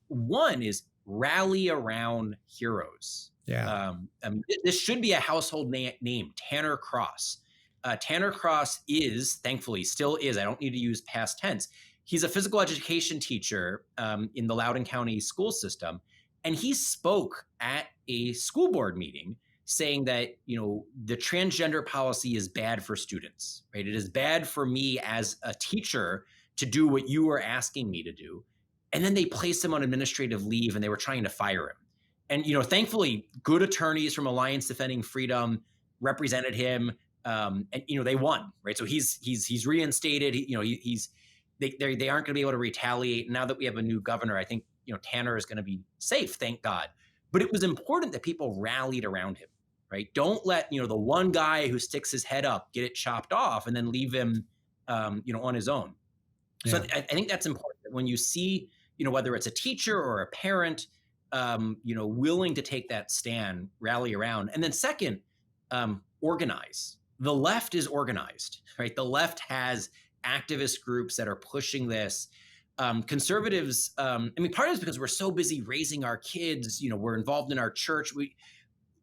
One is rally around heroes. Yeah. This should be a household name, Tanner Cross. Tanner Cross thankfully still is, I don't need to use past tense. He's a physical education teacher in the Loudoun County school system. And he spoke at a school board meeting saying that, the transgender policy is bad for students, right? It is bad for me as a teacher to do what you were asking me to do. And then they placed him on administrative leave and they were trying to fire him. And, thankfully, good attorneys from Alliance Defending Freedom represented him. And, they won, right? So he's reinstated. They aren't going to be able to retaliate. Now that we have a new governor, I think, Tanner is going to be safe, thank God. But it was important that people rallied around him, right? Don't let, the one guy who sticks his head up get it chopped off and then leave him, on his own. Yeah. So I think that's important that when you see, whether it's a teacher or a parent, willing to take that stand, rally around. And then second, organize. The left is organized, right? The left has activist groups that are pushing this. Conservatives, part of it is because we're so busy raising our kids, we're involved in our church.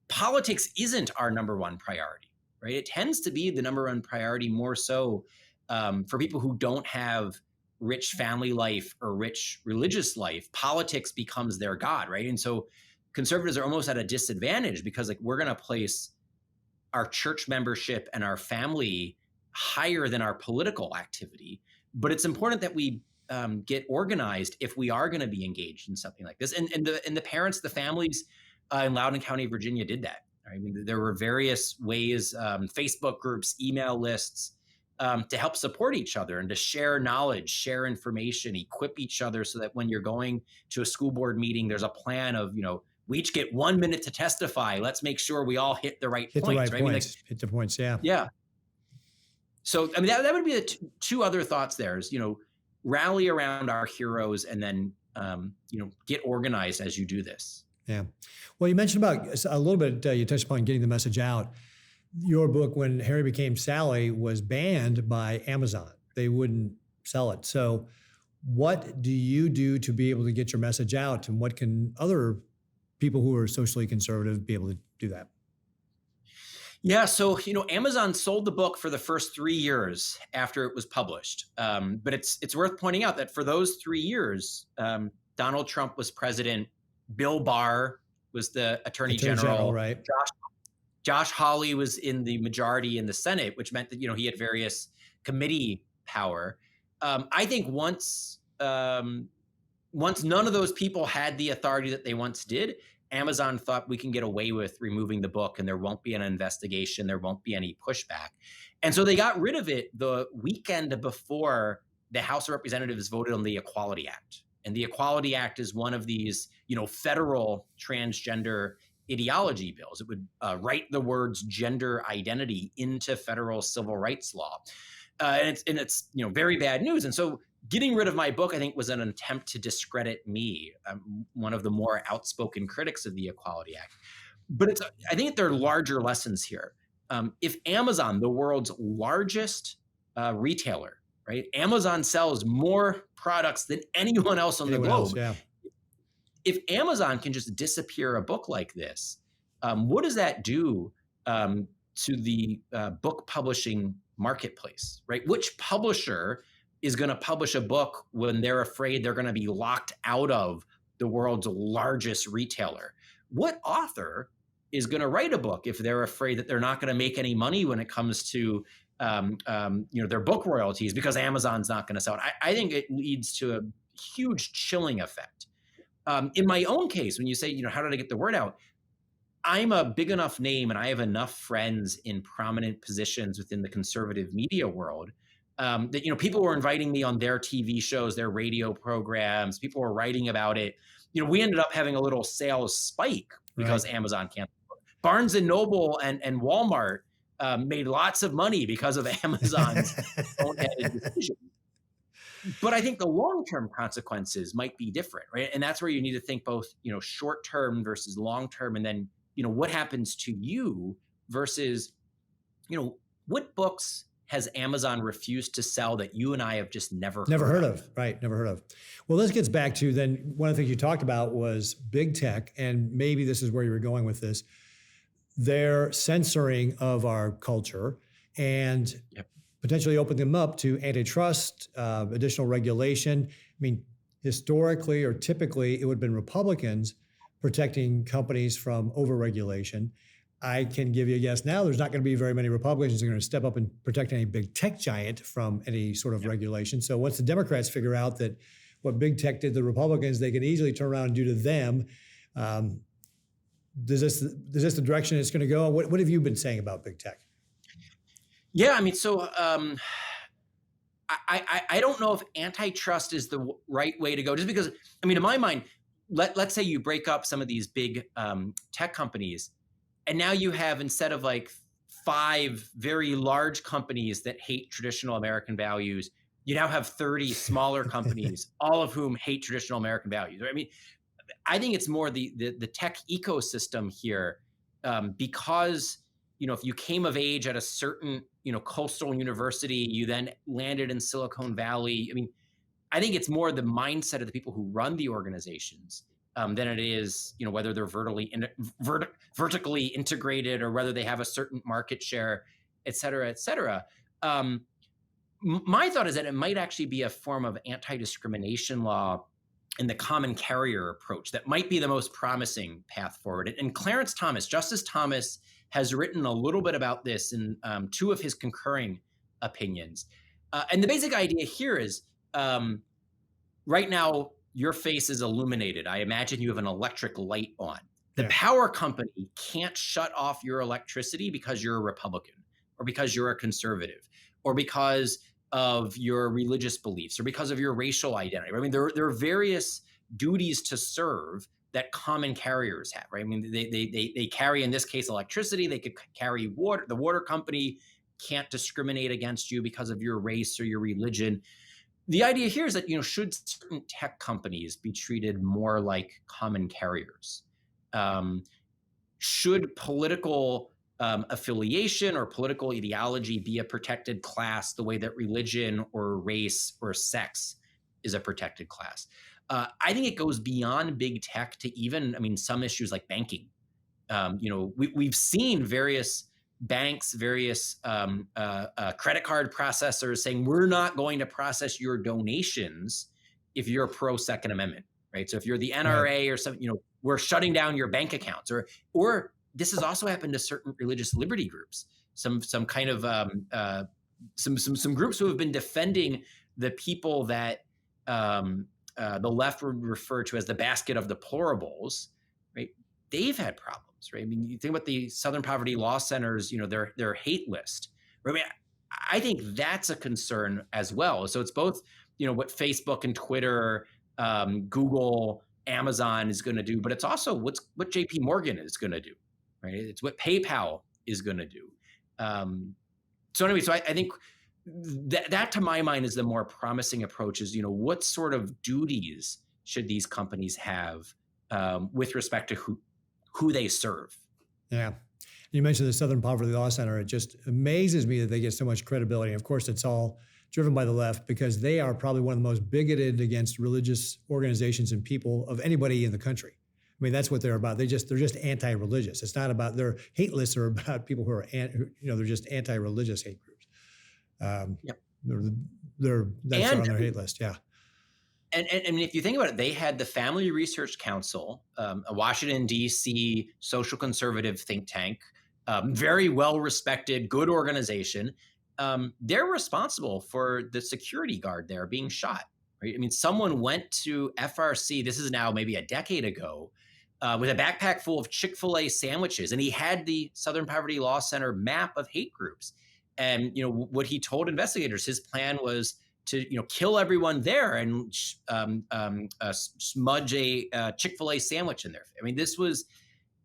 Politics isn't our number one priority, right? It tends to be the number one priority more so for people who don't have rich family life or rich religious life. Politics becomes their God, right? And so conservatives are almost at a disadvantage because we're going to place our church membership and our family higher than our political activity. But it's important that we get organized if we are going to be engaged in something like this. And the parents, the families in Loudoun County, Virginia did that. I mean, there were various ways, Facebook groups, email lists, to help support each other and to share knowledge, share information, equip each other so that when you're going to a school board meeting, there's a plan of, we each get 1 minute to testify. Let's make sure we all hit the right Hit points. the right Right? I mean, points. Hit the points. Yeah. yeah. So, I mean, that would be the two other thoughts there is, rally around our heroes and then, get organized as you do this. Yeah. Well, you mentioned about a little bit, you touched upon getting the message out. Your book, When Harry Became Sally, was banned by Amazon. They wouldn't sell it. So what do you do to be able to get your message out? And what can other people who are socially conservative be able to do that? Yeah, so Amazon sold the book for the first 3 years after it was published. But it's worth pointing out that for those 3 years, Donald Trump was president, Bill Barr was the Attorney General, right? Josh Hawley was in the majority in the Senate, which meant that he had various committee power. I think once none of those people had the authority that they once did, Amazon thought we can get away with removing the book and there won't be an investigation, there won't be any pushback. And so they got rid of it the weekend before the House of Representatives voted on the Equality Act. And the Equality Act is one of these, federal transgender ideology bills. It would write the words gender identity into federal civil rights law. And it's very bad news. And so getting rid of my book, I think, was an attempt to discredit me. I'm one of the more outspoken critics of the Equality Act. But I think there are larger lessons here. If Amazon, the world's largest retailer, right? Amazon sells more products than anyone else on the globe. Yeah. If Amazon can just disappear a book like this, what does that do to the book publishing marketplace, right? Which publisher is going to publish a book when they're afraid they're going to be locked out of the world's largest retailer? What author is going to write a book if they're afraid that they're not going to make any money when it comes to their book royalties because Amazon's not going to sell it? I think it leads to a huge chilling effect. In my own case, when you say, how did I get the word out? I'm a big enough name and I have enough friends in prominent positions within the conservative media world that, people were inviting me on their TV shows, their radio programs. People were writing about it. We ended up having a little sales spike because Amazon canceled. Barnes and Noble and Walmart made lots of money because of Amazon's own-headed decision. But I think the long-term consequences might be different, right? And that's where you need to think both, short-term versus long-term, and then, what happens to you versus, what books has Amazon refused to sell that you and I have just never heard of? Right, never heard of. Well, this gets back to then one of the things you talked about was big tech, and maybe this is where you were going with this. Their censoring of our culture and potentially open them up to antitrust, additional regulation. I mean, historically or typically, it would have been Republicans protecting companies from overregulation. I can give you a guess now, there's not going to be very many Republicans who are going to step up and protect any big tech giant from any sort of regulation. So once the Democrats figure out that what big tech did to the Republicans, they can easily turn around and do to them. Is this the direction it's going to go? What have you been saying about big tech? Yeah, I mean, so I don't know if antitrust is the right way to go, just because, I mean, in my mind, let's say you break up some of these big tech companies, and now you have, instead of like 5 very large companies that hate traditional American values, you now have 30 smaller companies, all of whom hate traditional American values. I mean, I think it's more the tech ecosystem here, because, if you came of age at a certain, coastal university, you then landed in Silicon Valley. I mean, I think it's more the mindset of the people who run the organizations than it is, whether they're vertically integrated or whether they have a certain market share, et cetera, et cetera. My thought is that it might actually be a form of anti-discrimination law in the common carrier approach that might be the most promising path forward. And Clarence Thomas, Justice Thomas, has written a little bit about this in 2 of his concurring opinions. And the basic idea here is, right now, your face is illuminated. I imagine you have an electric light on. The power company can't shut off your electricity because you're a Republican or because you're a conservative or because of your religious beliefs or because of your racial identity. I mean, there are various duties to serve that common carriers have, right? I mean, they carry, in this case, electricity. They could carry water. The water company can't discriminate against you because of your race or your religion. The idea here is that, should certain tech companies be treated more like common carriers? Um, should political affiliation or political ideology be a protected class the way that religion or race or sex is a protected class? I think it goes beyond big tech to even, some issues like banking. We've seen various banks, various credit card processors saying, we're not going to process your donations if you're pro Second Amendment, right? So if you're the NRA or something, we're shutting down your bank accounts. Or this has also happened to certain religious liberty groups. Some kind of some groups who have been defending the people that the left would refer to as the basket of deplorables, right? They've had problems, right? I mean, you think about the Southern Poverty Law Center's, their hate list. Right? I mean, I think that's a concern as well. So it's both, what Facebook and Twitter, Google, Amazon is going to do, but it's also what JP Morgan is going to do, right? It's what PayPal is going to do. So anyway, I think that to my mind is the more promising approach is, what sort of duties should these companies have with respect to who they serve? Yeah. You mentioned the Southern Poverty Law Center. It just amazes me that they get so much credibility. And of course, it's all driven by the left because they are probably one of the most bigoted against religious organizations and people of anybody in the country. I mean, that's what they're about. They're just anti-religious. It's not about their hate lists are about people who are, they're just anti-religious hate groups. Yep. That's on their hate list. Yeah. And if you think about it, they had the Family Research Council, a Washington, D.C. social conservative think tank, very well-respected, good organization. They're responsible for the security guard there being shot. Right? I mean, someone went to FRC, this is now maybe a decade ago, with a backpack full of Chick-fil-A sandwiches, and he had the Southern Poverty Law Center map of hate groups. And, what he told investigators, his plan was to, kill everyone there and smudge a Chick-fil-A sandwich in there. I mean, this was,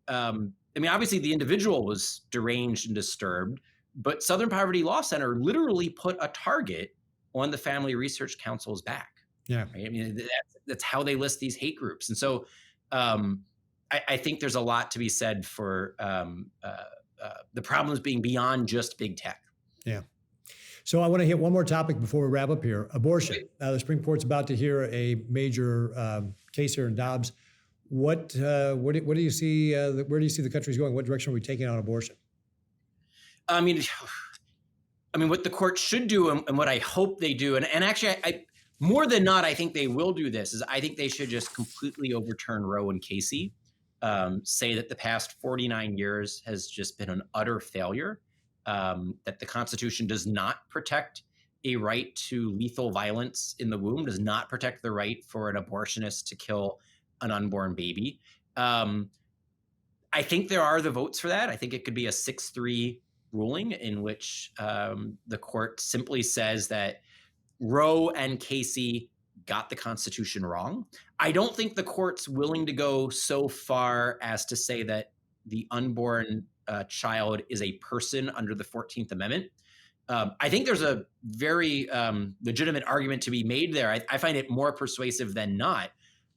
obviously the individual was deranged and disturbed, but Southern Poverty Law Center literally put a target on the Family Research Council's back. Yeah. Right? I mean, that's how they list these hate groups. And so I think there's a lot to be said for the problems being beyond just big tech. Yeah. So I want to hit one more topic before we wrap up here. Abortion. The Supreme Court's about to hear a major case here in Dobbs. What do you see? Where do you see the country's going? What direction are we taking on abortion? I mean, what the court should do and what I hope they do, and actually, I more than not, I think they will do this, is I think they should just completely overturn Roe and Casey, say that the past 49 years has just been an utter failure, that the Constitution does not protect a right to lethal violence in the womb, does not protect the right for an abortionist to kill an unborn baby. I think there are the votes for that. I think it could be a 6-3 ruling in which the court simply says that Roe and Casey got the Constitution wrong. I don't think the court's willing to go so far as to say that the unborn child is a person under the 14th Amendment. I think there's a very legitimate argument to be made there. I find it more persuasive than not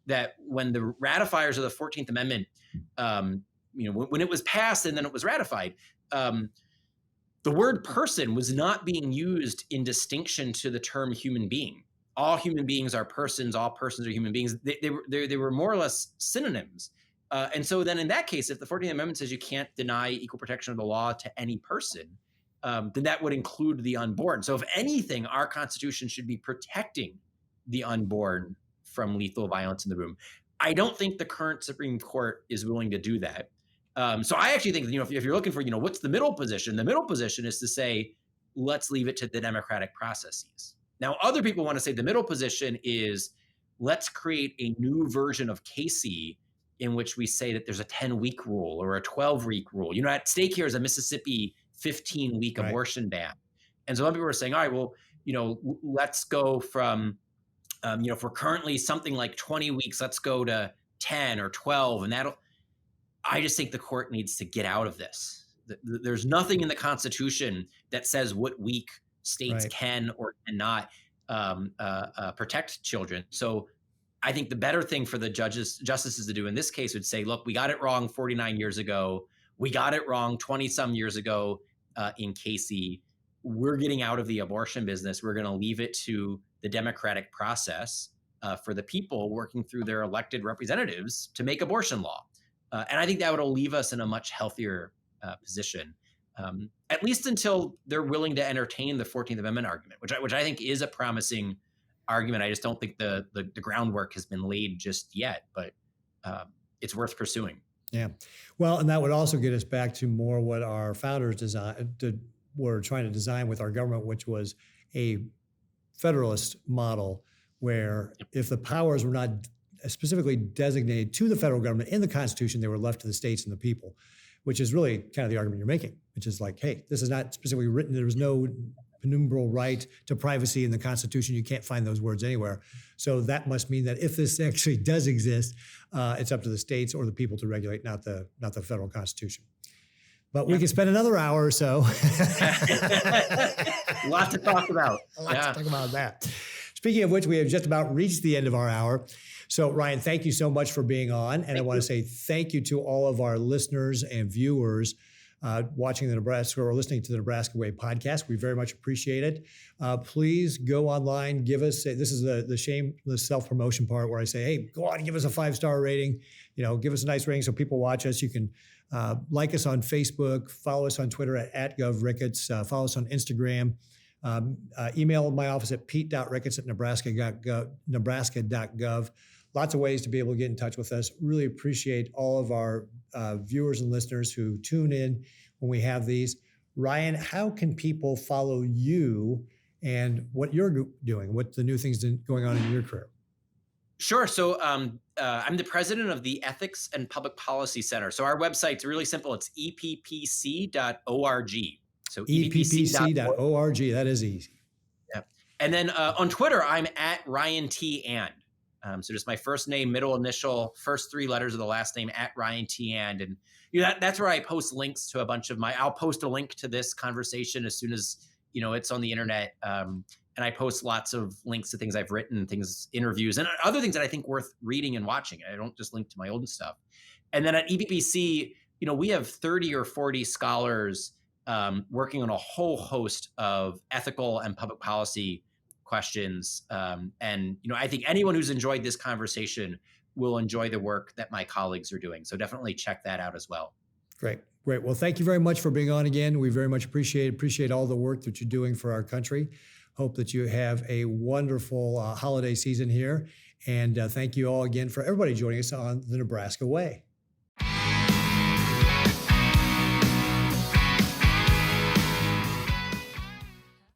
that when the ratifiers of the 14th Amendment, when it was passed and then it was ratified, the word person was not being used in distinction to the term human being. All human beings are persons. All persons are human beings. They were more or less synonyms. And so then in that case, if the 14th Amendment says you can't deny equal protection of the law to any person, then that would include the unborn. So if anything, our Constitution should be protecting the unborn from lethal violence in the womb. I don't think the current Supreme Court is willing to do that. So I actually think, if you're looking for, what's the middle position? The middle position is to say, let's leave it to the democratic processes. Now, other people want to say the middle position is let's create a new version of Casey in which we say that there's a 10-week rule or a 12-week rule. At stake here is a Mississippi 15-week abortion ban. And so other people are saying, all right, well, let's go from, if we're currently something like 20 weeks, let's go to 10 or 12, and I just think the court needs to get out of this. There's nothing in the Constitution that says what week states Right. can or cannot protect children. So I think the better thing for the justices to do in this case would say, look, we got it wrong 49 years ago. We got it wrong 20 some years ago in Casey. We're getting out of the abortion business. We're going to leave it to the democratic process for the people working through their elected representatives to make abortion law. And I think that would leave us in a much healthier position, at least until they're willing to entertain the 14th Amendment argument, which I think is a promising argument. I just don't think the groundwork has been laid just yet, but it's worth pursuing. Yeah. Well, and that would also get us back to more what our founders were trying to design with our government, which was a federalist model where if the powers were not specifically designated to the federal government in the Constitution, they were left to the states and the people, which is really kind of the argument you're making, which is like, hey, this is not specifically written. There was no penumbral right to privacy in the Constitution. You can't find those words anywhere. So that must mean that if this actually does exist, it's up to the states or the people to regulate, not the federal Constitution. But we can spend another hour or so. Lots to talk about. Lots to talk about that. Speaking of which, we have just about reached the end of our hour. So Ryan, thank you so much for being on. And I want to say thank you to all of our listeners and viewers watching the Nebraska or listening to the Nebraska Way podcast. We very much appreciate it. Please go online, give us, this is the shameless self-promotion part where I say, hey, go on and give us a 5-star rating, give us a nice rating so people watch us. You can like us on Facebook, follow us on Twitter at @GovRicketts, follow us on Instagram. Email my office at pete.ricketts@nebraska.gov. Lots of ways to be able to get in touch with us. Really appreciate all of our viewers and listeners who tune in when we have these. Ryan, how can people follow you and what you're doing? What the new things going on in your career? Sure. So I'm the president of the Ethics and Public Policy Center. So our website's really simple. It's eppc.org. So eppc.org. That is easy. Yeah. And then on Twitter, I'm at Ryan T. And. So just my first name, middle initial, first 3 letters of the last name at Ryan T. And that's where I post links to a bunch of I'll post a link to this conversation as soon as, it's on the internet. And I post lots of links to things I've written, interviews, and other things that I think worth reading and watching. I don't just link to my old stuff. And then at EPPC, we have 30 or 40 scholars working on a whole host of ethical and public policy questions. And I think anyone who's enjoyed this conversation will enjoy the work that my colleagues are doing. So definitely check that out as well. Great. Well, thank you very much for being on again. We very much appreciate all the work that you're doing for our country. Hope that you have a wonderful holiday season here. And thank you all again for everybody joining us on the Nebraska Way.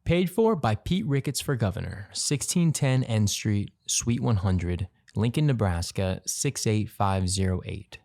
Paid for by Pete Ricketts for Governor, 1610 N Street, Suite 100, Lincoln, Nebraska, 68508.